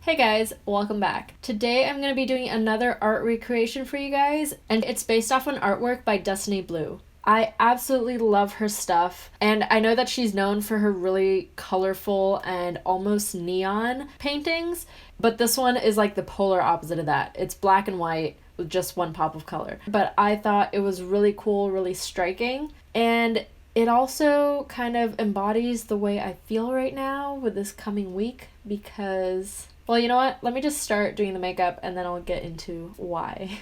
Hey guys, welcome back. Today I'm going to be doing another art recreation for you guys, and it's based off an artwork by Destiny Blue. I absolutely love her stuff, and I know that she's known for her really colorful and almost neon paintings, but this one is like the polar opposite of that. It's black and white with just one pop of color. But I thought it was really cool, really striking, and it also kind of embodies the way I feel right now with this coming week because, well, you know what? Let me just start doing the makeup and then I'll get into why.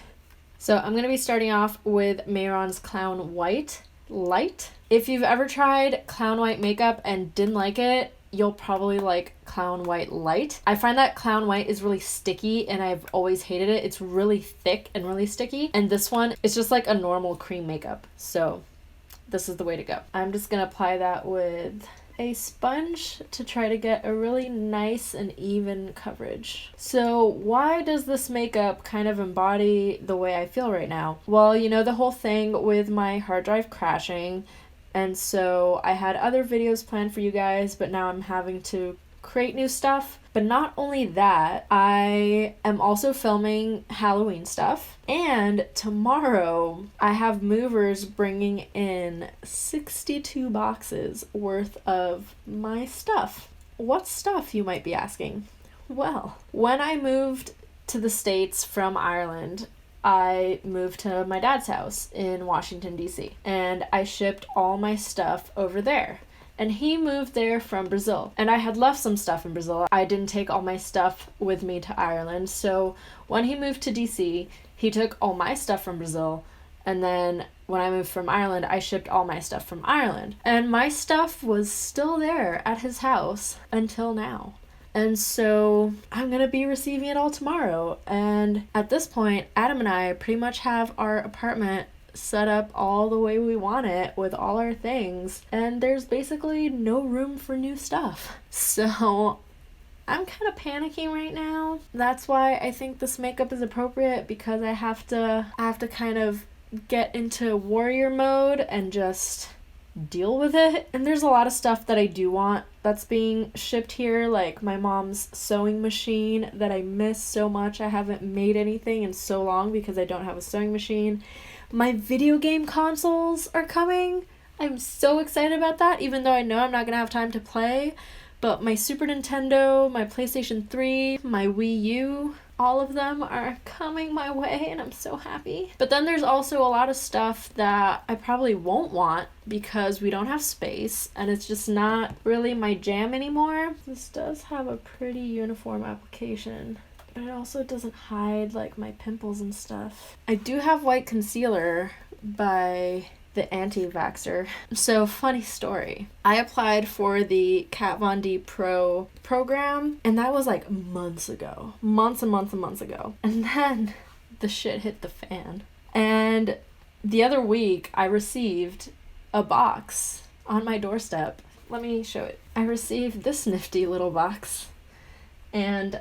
So I'm going to be starting off with Mayron's Clown White Light. If you've ever tried Clown White makeup and didn't like it, you'll probably like Clown White Light. I find that Clown White is really sticky and I've always hated it. It's really thick and really sticky. And this one is just like a normal cream makeup. So this is the way to go. I'm just going to apply that with a sponge to try to get a really nice and even coverage. So why does this makeup kind of embody the way I feel right now? Well, you know the whole thing with my hard drive crashing, and so I had other videos planned for you guys, but now I'm having to create new stuff. But not only that, I am also filming Halloween stuff, and tomorrow I have movers bringing in 62 boxes worth of my stuff. What stuff, you might be asking? Well, when I moved to the States from Ireland, I moved to my dad's house in Washington, D.C., and I shipped all my stuff over there. And he moved there from Brazil. And I had left some stuff in Brazil. I didn't take all my stuff with me to Ireland. So when he moved to DC, he took all my stuff from Brazil. And then when I moved from Ireland, I shipped all my stuff from Ireland. And my stuff was still there at his house until now. And so I'm going to be receiving it all tomorrow. And at this point, Adam and I pretty much have our apartment set up all the way we want it with all our things, and there's basically no room for new stuff. So I'm kind of panicking right now. That's why I think this makeup is appropriate, because I have to kind of get into warrior mode and just deal with it. And there's a lot of stuff that I do want that's being shipped here, like my mom's sewing machine that I miss so much. I haven't made anything in so long because I don't have a sewing machine. My video game consoles are coming. I'm so excited about that, even though I know I'm not going to have time to play. But my Super Nintendo, my PlayStation 3, my Wii U, all of them are coming my way, and I'm so happy. But then there's also a lot of stuff that I probably won't want because we don't have space, and it's just not really my jam anymore. This does have a pretty uniform application. But it also doesn't hide like my pimples and stuff. I do have white concealer by the anti-vaxxer. So funny story. I applied for the Kat Von D Pro program, and that was like months ago. Months and months and months ago. And then the shit hit the fan. And the other week I received a box on my doorstep. Let me show it. I received this nifty little box. And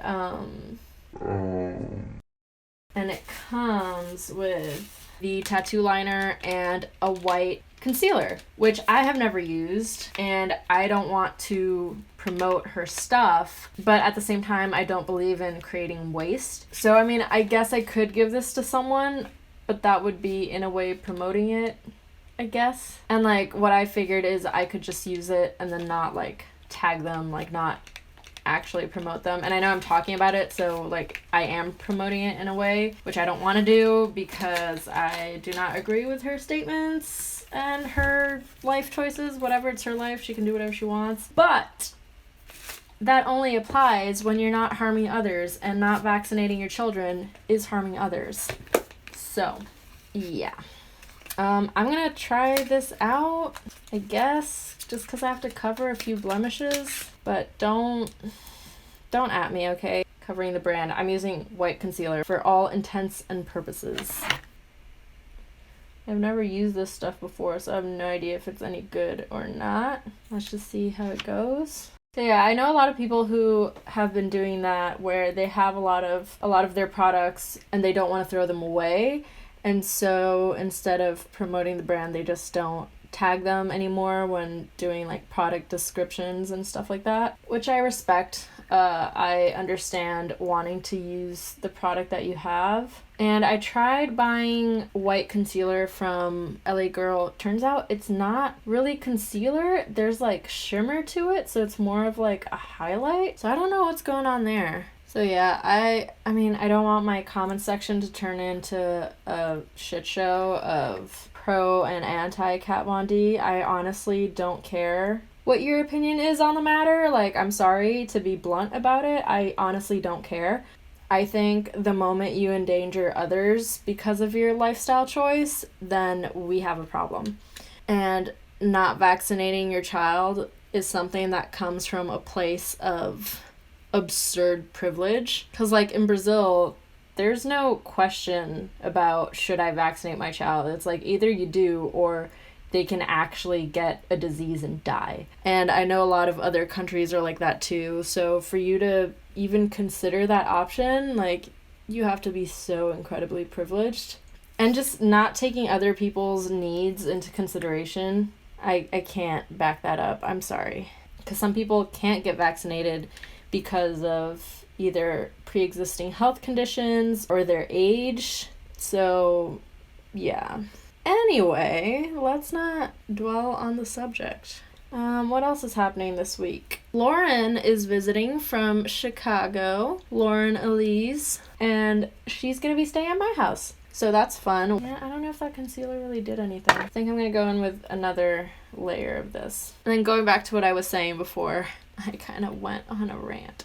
it comes with the tattoo liner and a white concealer, which I have never used, and I don't want to promote her stuff, but at the same time I don't believe in creating waste. So I mean, I guess I could give this to someone, but that would be in a way promoting it, I guess. And like what I figured is I could just use it and then not like tag them, like not actually promote them. And I know I'm talking about it, so like I am promoting it in a way, which I don't want to do because I do not agree with her statements and her life choices. Whatever, it's her life, she can do whatever she wants. But that only applies when you're not harming others, and not vaccinating your children is harming others. So yeah, I'm gonna try this out, I guess, just because I have to cover a few blemishes. But don't at me, okay? Covering the brand. I'm using white concealer for all intents and purposes. I've never used this stuff before, so I have no idea if it's any good or not. Let's just see how it goes. So yeah, I know a lot of people who have been doing that, where they have a lot of their products and they don't want to throw them away. And so instead of promoting the brand, they just don't tag them anymore when doing like product descriptions and stuff like that, which I respect. I understand wanting to use the product that you have. And I tried buying white concealer from LA Girl. Turns out it's not really concealer. There's like shimmer to it, so it's more of like a highlight. So I don't know what's going on there. So yeah, I mean, I don't want my comment section to turn into a shit show of pro and anti Kat Von D. I honestly don't care what your opinion is on the matter. Like, I'm sorry to be blunt about it. I honestly don't care. I think the moment you endanger others because of your lifestyle choice, then we have a problem. And not vaccinating your child is something that comes from a place of absurd privilege. Because, like, in Brazil, there's no question about should I vaccinate my child. It's like either you do or they can actually get a disease and die. And I know a lot of other countries are like that too. So for you to even consider that option, like, you have to be so incredibly privileged. And just not taking other people's needs into consideration, I can't back that up. I'm sorry. Because some people can't get vaccinated because of either pre-existing health conditions or their age. So, yeah. Anyway, let's not dwell on the subject. What else is happening this week? Lauren is visiting from Chicago, Lauren Elise, and she's going to be staying at my house. So that's fun. Yeah, I don't know if that concealer really did anything. I think I'm going to go in with another layer of this. And then going back to what I was saying before, I kind of went on a rant.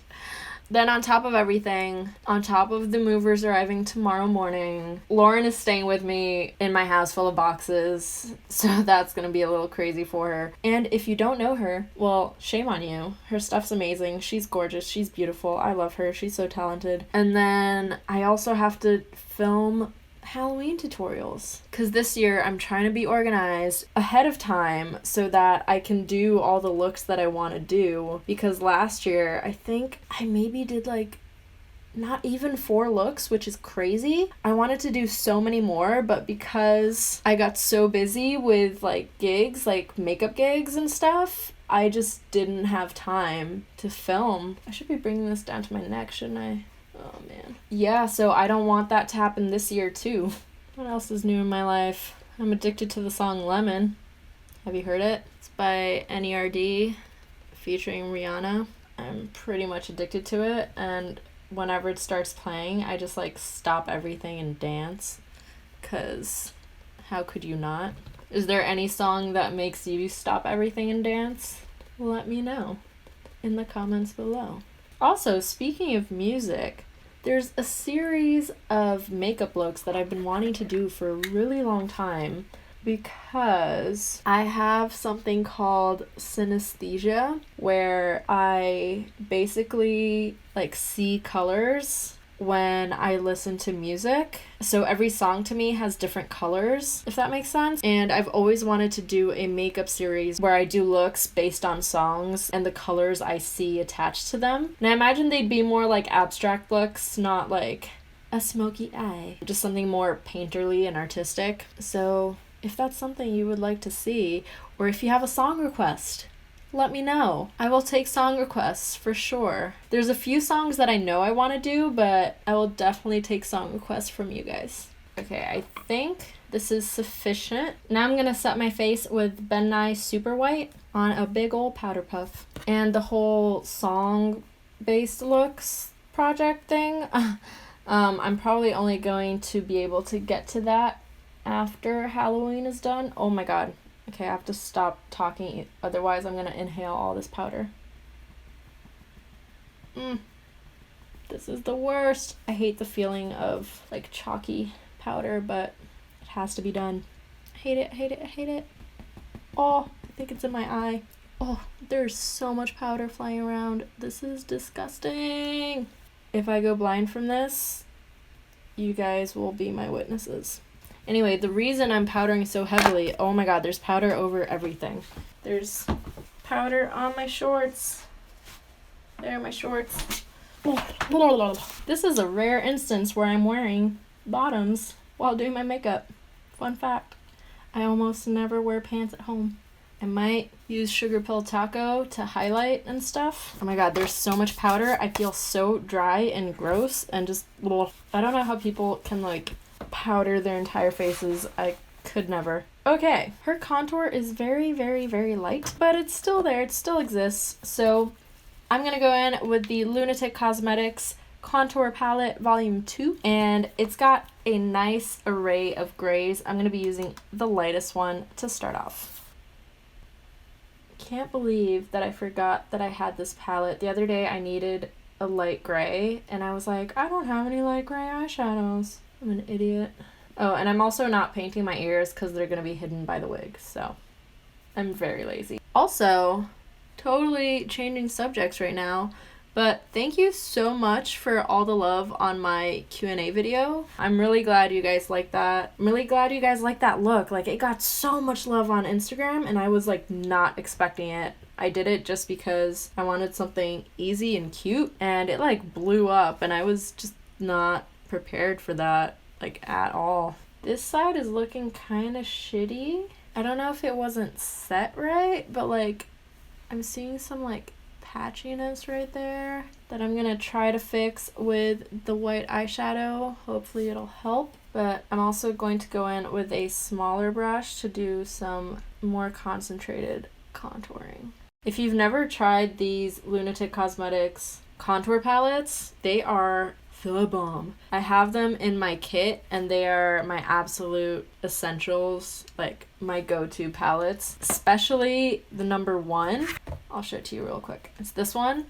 Then on top of everything, on top of the movers arriving tomorrow morning, Lauren is staying with me in my house full of boxes, so that's going to be a little crazy for her. And if you don't know her, well, shame on you. Her stuff's amazing. She's gorgeous. She's beautiful. I love her. She's so talented. And then I also have to film Halloween tutorials, because this year I'm trying to be organized ahead of time so that I can do all the looks that I want to do, because last year I think I maybe did like not even 4 looks, which is crazy. I wanted to do so many more, but because I got so busy with like gigs, like makeup gigs and stuff, I just didn't have time to film. I should be bringing this down to my neck, shouldn't I? Oh, man. Yeah, so I don't want that to happen this year, too. What else is new in my life? I'm addicted to the song Lemon. Have you heard it? It's by NERD featuring Rihanna. I'm pretty much addicted to it, and whenever it starts playing, I just, like, stop everything and dance, because how could you not? Is there any song that makes you stop everything and dance? Let me know in the comments below. Also, speaking of music, there's a series of makeup looks that I've been wanting to do for a really long time, because I have something called synesthesia, where I basically like see colors when I listen to music. So every song to me has different colors, if that makes sense. And I've always wanted to do a makeup series where I do looks based on songs and the colors I see attached to them. And I imagine they'd be more like abstract looks, not like a smoky eye, just something more painterly and artistic. So if that's something you would like to see, or if you have a song request, let me know. I will take song requests for sure. There's a few songs that I know I want to do, but I will definitely take song requests from you guys. Okay, I think this is sufficient. Now I'm going to set my face with Ben Nye Super White on a big old powder puff. And the whole song-based looks project thing, I'm probably only going to be able to get to that after Halloween is done. Oh my god. Okay, I have to stop talking, otherwise I'm going to inhale all this powder. This is the worst. I hate the feeling of, like, chalky powder, but it has to be done. I hate it, I hate it, I hate it. Oh, I think it's in my eye. Oh, there's so much powder flying around. This is disgusting. If I go blind from this, you guys will be my witnesses. Anyway, the reason I'm powdering so heavily, oh my god, there's powder over everything. There's powder on my shorts. There are my shorts. This is a rare instance where I'm wearing bottoms while doing my makeup. Fun fact. I almost never wear pants at home. I might use Sugar Pill Taco to highlight and stuff. Oh my god, there's so much powder. I feel so dry and gross and just, well, I don't know how people can like powder their entire faces. I could never. Okay, her contour is very, very, very light, but it's still there. It still exists. So I'm gonna go in with the Lunatic Cosmetics Contour Palette Volume 2, and it's got a nice array of grays. I'm gonna be using the lightest one to start off. Can't believe that I forgot that I had this palette. The other day I needed a light gray, and I was like, I don't have any light gray eyeshadows. I'm an idiot. Oh, and I'm also not painting my ears because they're going to be hidden by the wig, so I'm very lazy. Also, totally changing subjects right now, but thank you so much for all the love on my Q&A video. I'm really glad you guys like that. I'm really glad you guys like that look. Like, it got so much love on Instagram, and I was like not expecting it. I did it just because I wanted something easy and cute, and it like blew up, and I was just not prepared for that. Like, at all. This side is looking kind of shitty. I don't know if it wasn't set right, but like I'm seeing some like patchiness right there that I'm gonna try to fix with the white eyeshadow. Hopefully it'll help. But I'm also going to go in with a smaller brush to do some more concentrated contouring. If you've never tried these Lunatic Cosmetics contour palettes, they are the bomb. I have them in my kit, and they are my absolute essentials, like my go-to palettes, especially the number one. I'll show it to you real quick. It's this one,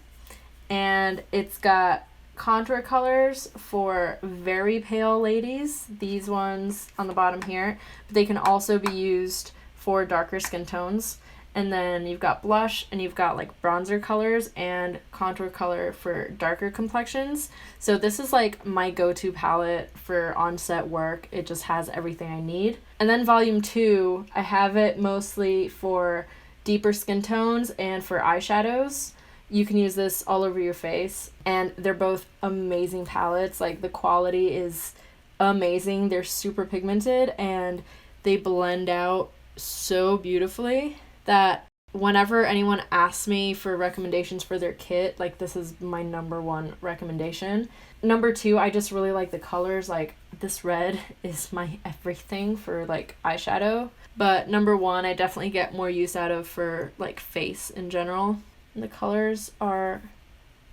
and it's got contour colors for very pale ladies, these ones on the bottom here, but they can also be used for darker skin tones. And then you've got blush, and you've got like bronzer colors and contour color for darker complexions. So this is like my go-to palette for on-set work. It just has everything I need. And then volume 2, I have it mostly for deeper skin tones and for eyeshadows. You can use this all over your face, and they're both amazing palettes. Like, the quality is amazing. They're super pigmented, and they blend out so beautifully that whenever anyone asks me for recommendations for their kit, like, this is my number one recommendation. Number 2, I just really like the colors. Like, this red is my everything for like eyeshadow. But number 1, I definitely get more use out of for like face in general. And the colors are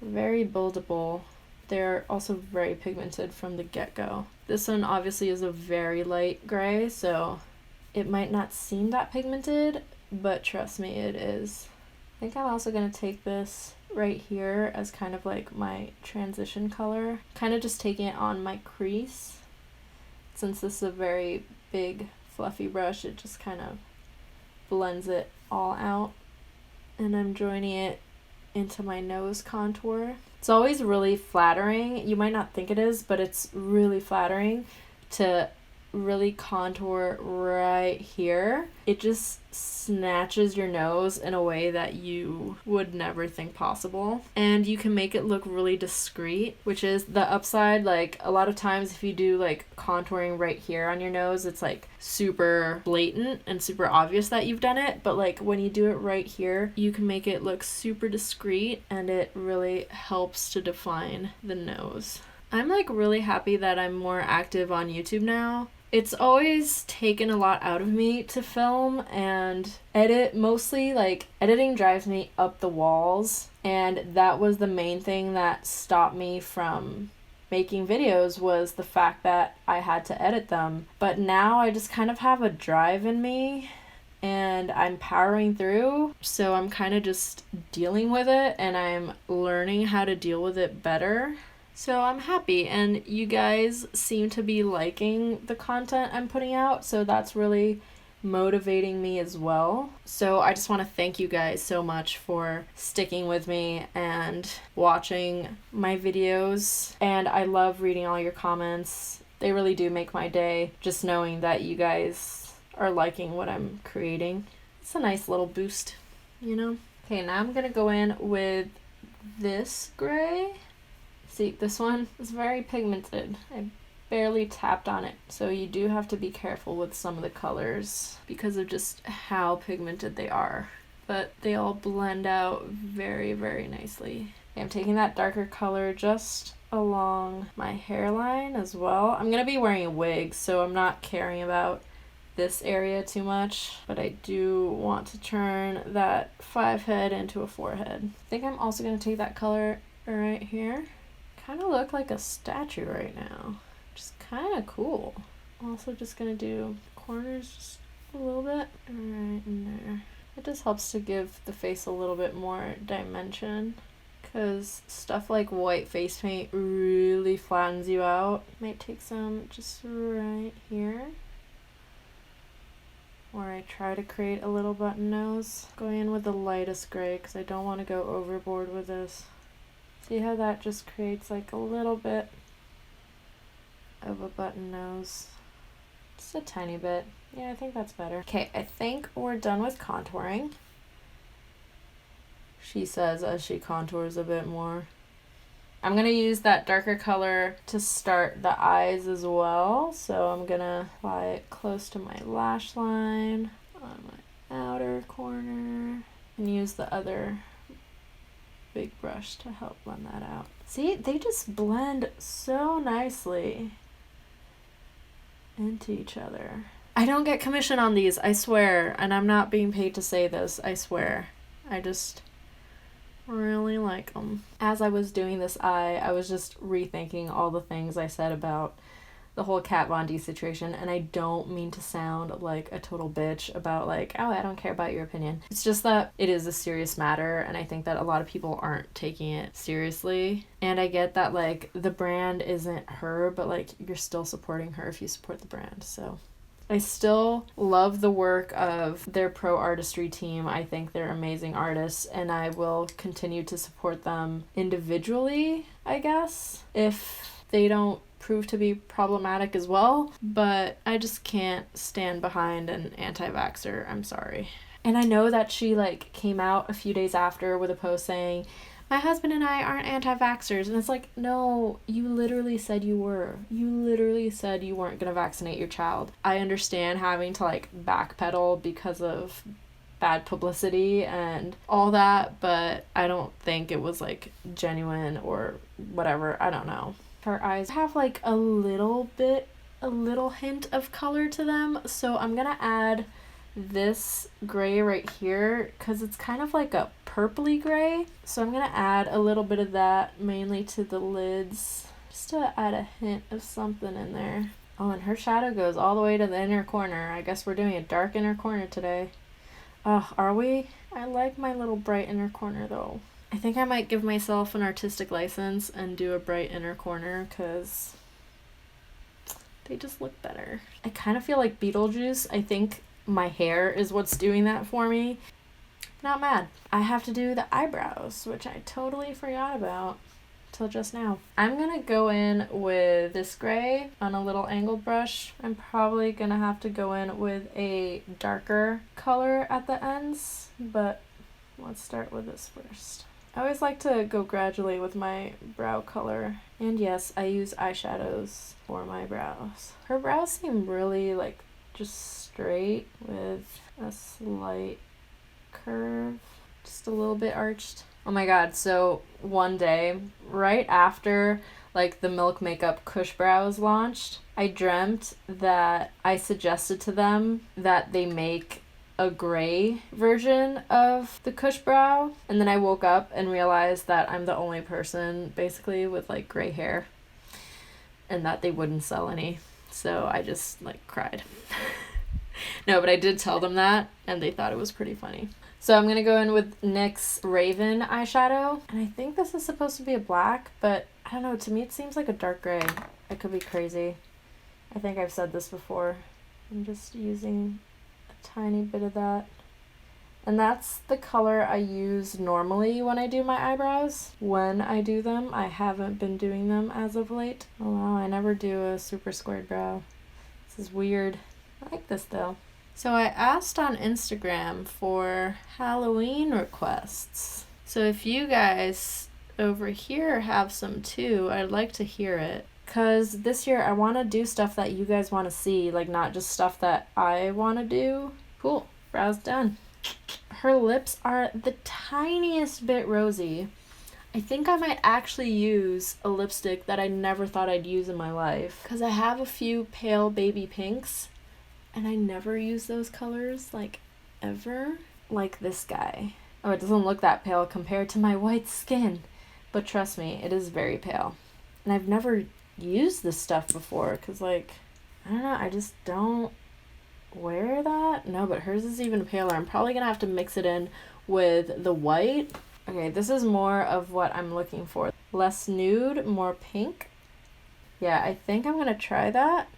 very buildable. They're also very pigmented from the get-go. This one obviously is a very light gray, so it might not seem that pigmented, but trust me, it is. I think I'm also going to take this right here as kind of like my transition color. Kind of just taking it on my crease. Since this is a very big, fluffy brush, it just kind of blends it all out. And I'm joining it into my nose contour. It's always really flattering. You might not think it is, but it's really flattering to really contour right here. It just snatches your nose in a way that you would never think possible, and you can make it look really discreet, which is the upside. Like, a lot of times if you do like contouring right here on your nose, it's like super blatant and super obvious that you've done it, but like when you do it right here, you can make it look super discreet, and it really helps to define the nose. I'm like really happy that I'm more active on YouTube now. It's always taken a lot out of me to film and edit. Mostly, like, editing drives me up the walls, and that was the main thing that stopped me from making videos, was the fact that I had to edit them. But now I just kind of have a drive in me, and I'm powering through, so I'm kind of just dealing with it, and I'm learning how to deal with it better. So I'm happy, and you guys seem to be liking the content I'm putting out, so that's really motivating me as well. So I just want to thank you guys so much for sticking with me and watching my videos, and I love reading all your comments. They really do make my day, just knowing that you guys are liking what I'm creating. It's a nice little boost, you know? Okay, now I'm gonna go in with this gray. See, this one is very pigmented. I barely tapped on it. So you do have to be careful with some of the colors because of just how pigmented they are. But they all blend out very, very nicely. I'm taking that darker color just along my hairline as well. I'm going to be wearing a wig, so I'm not caring about this area too much, but I do want to turn that 5 head into a 4 head. I think I'm also going to take that color right here. Kind of look like a statue right now, which is kind of cool. Also just going to do corners just a little bit right in there. It just helps to give the face a little bit more dimension, because stuff like white face paint really flattens you out. Might take some just right here, where I try to create a little button nose. Going in with the lightest gray because I don't want to go overboard with this. See how that just creates like a little bit of a button nose? Just a tiny bit. Yeah, I think that's better. Okay, I think we're done with contouring. She says as she contours a bit more. I'm going to use that darker color to start the eyes as well. So I'm going to apply it close to my lash line, on my outer corner, and use the other big brush to help blend that out. See, they just blend so nicely into each other. I don't get commission on these, I swear, and I'm not being paid to say this, I swear. I just really like them. As I was doing this eye, I was just rethinking all the things I said about the whole Kat Von D situation, and I don't mean to sound like a total bitch about like, oh, I don't care about your opinion. It's just that it is a serious matter, and I think that a lot of people aren't taking it seriously. And I get that like the brand isn't her, but like you're still supporting her if you support the brand. So I still love the work of their pro artistry team. I think they're amazing artists, and I will continue to support them individually, I guess, if they don't prove to be problematic as well. But I just can't stand behind an anti-vaxxer. I'm sorry. And I know that she like came out a few days after with a post saying, my husband and I aren't anti-vaxxers. And it's like, no, you literally said you were. You literally said you weren't going to vaccinate your child. I understand having to like backpedal because of bad publicity and all that, but I don't think it was like genuine or whatever. I don't know. Her eyes have like a little hint of color to them. So I'm going to add this gray right here because it's kind of like a purpley gray. So I'm going to add a little bit of that mainly to the lids just to add a hint of something in there. Oh, and her shadow goes all the way to the inner corner. I guess we're doing a dark inner corner today. Oh, are we? I like my little bright inner corner though. I think I might give myself an artistic license and do a bright inner corner because they just look better. I kind of feel like Beetlejuice. I think my hair is what's doing that for me. Not mad. I have to do the eyebrows, which I totally forgot about till just now. I'm gonna go in with this gray on a little angled brush. I'm probably gonna have to go in with a darker color at the ends, but let's start with this first. I always like to go gradually with my brow color. And yes, I use eyeshadows for my brows. Her brows seem really like just straight with a slight curve, just a little bit arched. Oh my god, so one day, right after like the Milk Makeup Kush Brows launched, I dreamt that I suggested to them that they make a gray version of the Kush Brow, and then I woke up and realized that I'm the only person basically with like gray hair and that they wouldn't sell any. So I just like cried. No, but I did tell them that and they thought it was pretty funny. So I'm going to go in with NYX Raven eyeshadow, and I think this is supposed to be a black, but I don't know, to me it seems like a dark gray. I could be crazy. I think I've said this before. I'm just using a tiny bit of that. And that's the color I use normally when I do my eyebrows. When I do them, I haven't been doing them as of late. Oh wow, I never do a super squared brow. This is weird. I like this though. So I asked on Instagram for Halloween requests. So if you guys over here have some too, I'd like to hear it. because this year I want to do stuff that you guys want to see, like not just stuff that I want to do. Cool. Brows done. Her lips are the tiniest bit rosy. I think I might actually use a lipstick that I never thought I'd use in my life, because I have a few pale baby pinks and I never use those colors, like ever. Like this guy. Oh, it doesn't look that pale compared to my white skin, but trust me, it is very pale. And I've never used this stuff before because, like, I don't know, I just don't wear that. No, but hers is even paler. I'm probably gonna have to mix it in with the white. Okay, this is more of what I'm looking for. Less nude, more pink. Yeah, I think I'm gonna try that.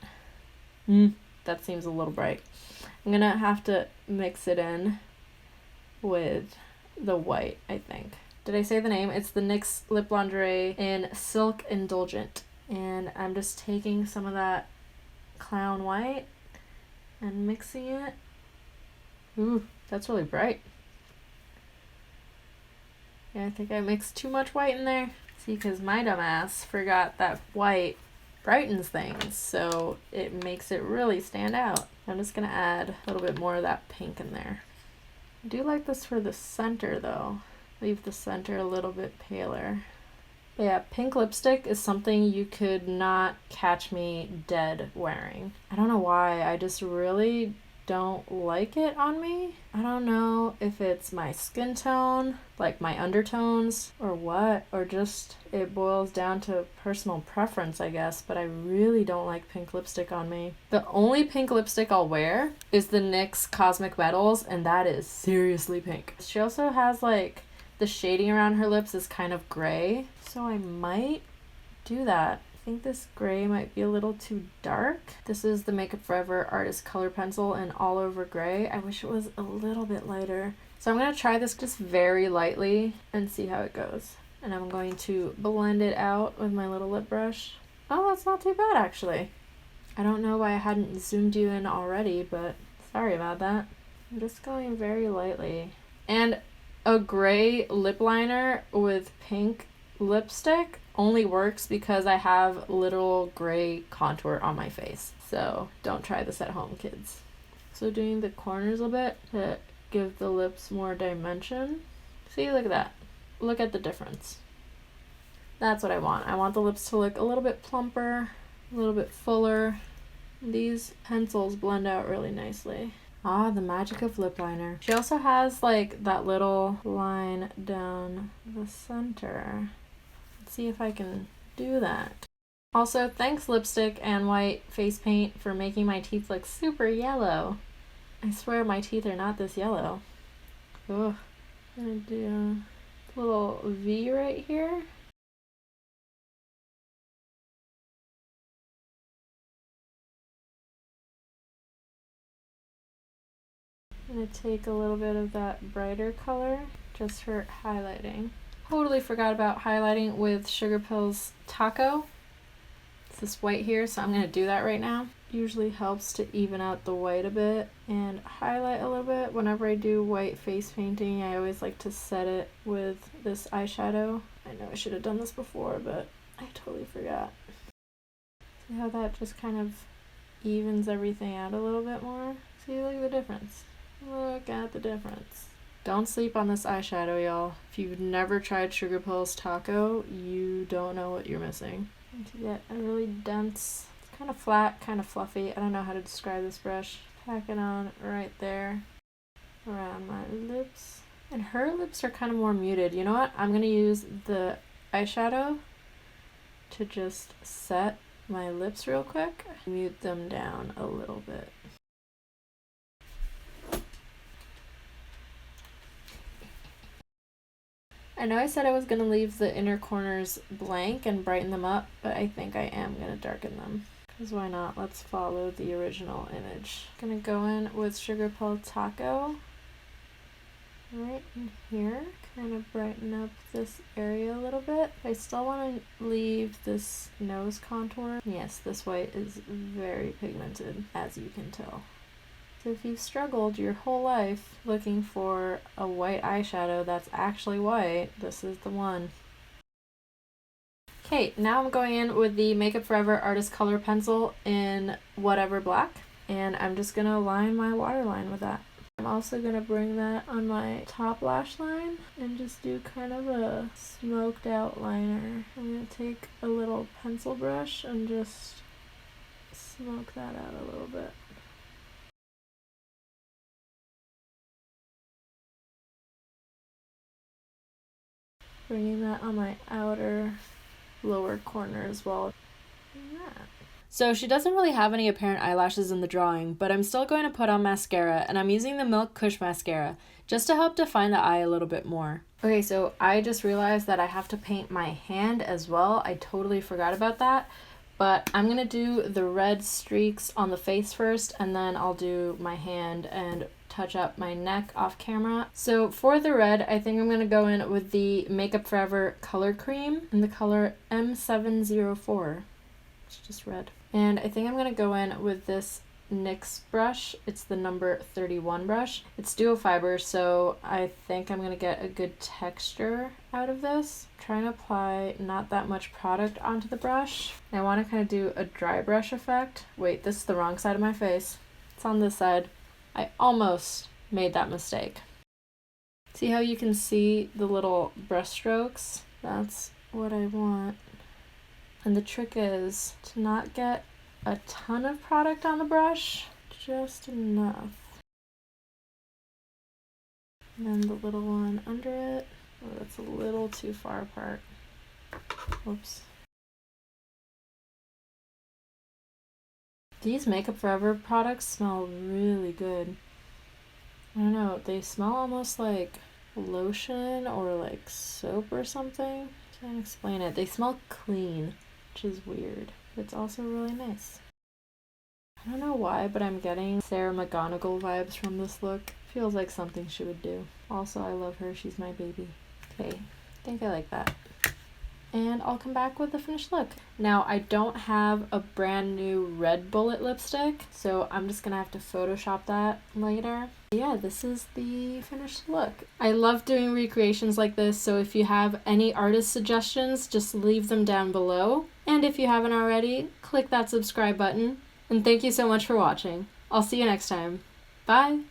That seems a little bright. I'm gonna have to mix it in with the white, I think. Did I say the name? It's the NYX Lip Lingerie in Silk Indulgent. And I'm just taking some of that clown white and mixing it. Ooh, that's really bright. Yeah, I think I mixed too much white in there. See, because my dumbass forgot that white brightens things, so it makes it really stand out. I'm just gonna add a little bit more of that pink in there. I do like this for the center though. Leave the center a little bit paler. But yeah, pink lipstick is something you could not catch me dead wearing. I don't know why, I just really don't like it on me. I don't know if it's my skin tone, like my undertones, or what, or just it boils down to personal preference, I guess, but I really don't like pink lipstick on me. The only pink lipstick I'll wear is the NYX Cosmic Metals, and that is seriously pink. She also has, like, the shading around her lips is kind of gray, so I might do that. I think this gray might be a little too dark. This is the Makeup Forever Artist Color Pencil in All Over Gray. I wish it was a little bit lighter. So I'm going to try this just very lightly and see how it goes. And I'm going to blend it out with my little lip brush. Oh, that's not too bad actually. I don't know why I hadn't zoomed you in already, but sorry about that. I'm just going very lightly. And a gray lip liner with pink lipstick only works because I have literal gray contour on my face. So don't try this at home, kids. So doing the corners a bit to give the lips more dimension. See, look at that. Look at the difference. That's what I want. I want the lips to look a little bit plumper, a little bit fuller. These pencils blend out really nicely. Ah, the magic of lip liner. She also has like that little line down the center. Let's see if I can do that. Also, thanks lipstick and white face paint for making my teeth look super yellow. I swear my teeth are not this yellow. Ugh. I'm gonna do a little V right here. I'm gonna take a little bit of that brighter color just for highlighting. Totally forgot about highlighting with Sugar Pills Taco. It's this white here, so I'm gonna do that right now. Usually helps to even out the white a bit and highlight a little bit. Whenever I do white face painting, I always like to set it with this eyeshadow. I know I should have done this before, but I totally forgot. See how that just kind of evens everything out a little bit more? See, look at the difference. Look at the difference. Don't sleep on this eyeshadow, y'all. If you've never tried Sugar Pills Taco, you don't know what you're missing. And to get a really dense, it's kind of flat, kind of fluffy. I don't know how to describe this brush. Pack it on right there around my lips. And her lips are kind of more muted. You know what? I'm going to use the eyeshadow to just set my lips real quick. Mute them down a little bit. I know I said I was going to leave the inner corners blank and brighten them up, but I think I am going to darken them. Because why not? Let's follow the original image. I'm going to go in with Sugar Pill Taco right in here. Kind of brighten up this area a little bit. I still want to leave this nose contour. Yes, this white is very pigmented, as you can tell. So if you've struggled your whole life looking for a white eyeshadow that's actually white, this is the one. Okay, now I'm going in with the Makeup Forever Artist Color Pencil in whatever black, and I'm just going to line my waterline with that. I'm also going to bring that on my top lash line and just do kind of a smoked out liner. I'm going to take a little pencil brush and just smoke that out a little bit. Bringing that on my outer lower corner as well. So she doesn't really have any apparent eyelashes in the drawing, but I'm still going to put on mascara, and I'm using the Milk Kush mascara just to help define the eye a little bit more. Okay, so I just realized that I have to paint my hand as well. I totally forgot about that, but I'm gonna do the red streaks on the face first, and then I'll do my hand and touch up my neck off camera. So for the red, I think I'm gonna go in with the Makeup Forever color cream in the color M704. It's just red. And I think I'm gonna go in with this NYX brush. It's the number 31 brush. It's dual fiber, so I think I'm gonna get a good texture out of this. I'm trying to apply not that much product onto the brush. And I want to kind of do a dry brush effect. Wait, this is the wrong side of my face. It's on this side. I almost made that mistake. See how you can see the little brush strokes? That's what I want. And the trick is to not get a ton of product on the brush, just enough. And then the little one under it. Oh, that's a little too far apart. Whoops. These Makeup Forever products smell really good. I don't know, they smell almost like lotion or like soap or something. Can't explain it. They smell clean, which is weird. It's also really nice. I don't know why, but I'm getting Sarah McGonagall vibes from this look. Feels like something she would do. Also, I love her. She's my baby. Okay, I think I like that. And I'll come back with the finished look. Now, I don't have a brand new red bullet lipstick, so I'm just gonna have to Photoshop that later. Yeah, this is the finished look. I love doing recreations like this, so if you have any artist suggestions, just leave them down below. And if you haven't already, click that subscribe button. And thank you so much for watching. I'll see you next time. Bye!